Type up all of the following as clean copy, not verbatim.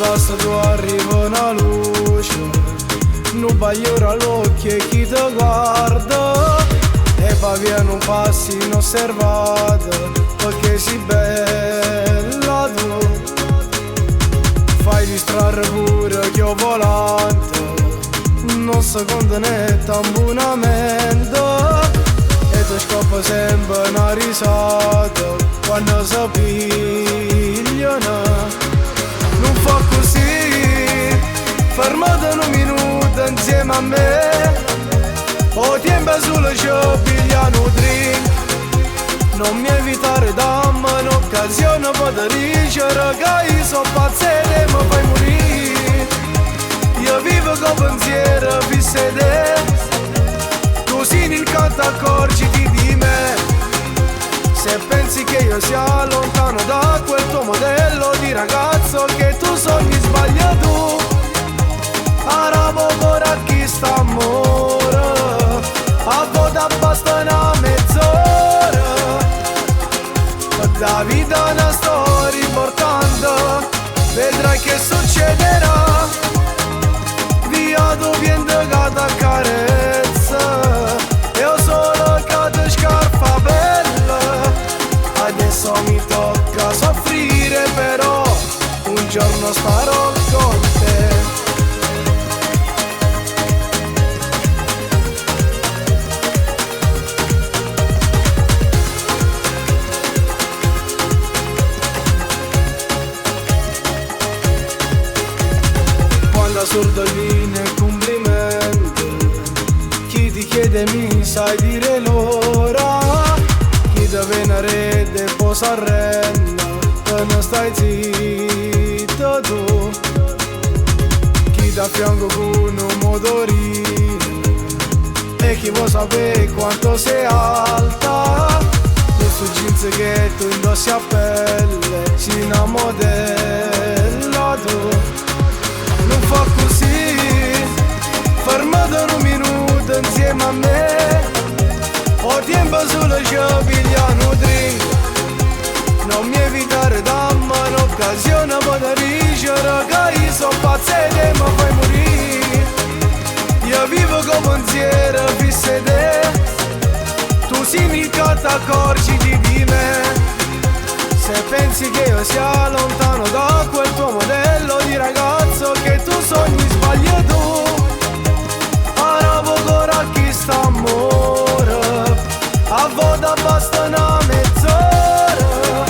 adesso tu arriva una luce, non bagliora l'occhio e chi ti guarda, e poi viene un passo inosservato, perché sei bella tu. Fai distrarre pure che ho volante, non secondo né tambunamento, e tu scoppa sempre una risata quando si pigliano. Non fa così, fermate un minuto insieme a me, o tempo solo ci pigliano un drink. Non mi evitare dammi un'occasione per dicere che io sono pazzo e mi fai morire. Io vivo con pensiero fisso in te, così non canto accorgiti di me. Se pensi che io sia lontano da quel tuo modello di ragazzo che tu sogni, sbaglia tu. Arabo ora chi sta amore, a volte basta una mezz'ora. La vita è una storia importante, vedrai che succederà. Via tu vieni da carezza, io solo che ti scarpa bella. Adesso mi tocca soffrire, però un giorno starò con te. Assurdo viene il complimento, chi ti chiede mi sai dire l'ora, chi ti venere può s'arrenda, e non stai zitto tu, chi ti affianco con un motorino, e chi vuoi sapere quanto sei alta, questo jeans che tu indossi a pelle, si innamodella tu. Non fa così, fermate un minuto insieme a me, ho tempo solo ci pigliano un drink. Non mi evitare dammi un'occasione per dicere che io sono pazzo e te mi fai morire. Io vivo con pensiero fisso in te, tu sei il che ti accorgiti di me. Se pensi che io sia lontano da quel tuo modello di ragazzo che tu sogni, sbagli tu. Ora ora chi sta amore, a volte basta una mezz'ora.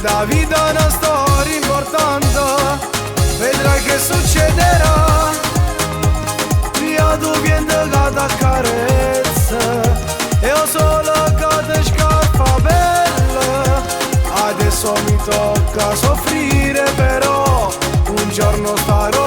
La vita è una storia importante, vedrai che succederà. Via tu vieni da carezza, io solo che ti scappa bella. Adesso mi tocca soffrire, però un giorno starò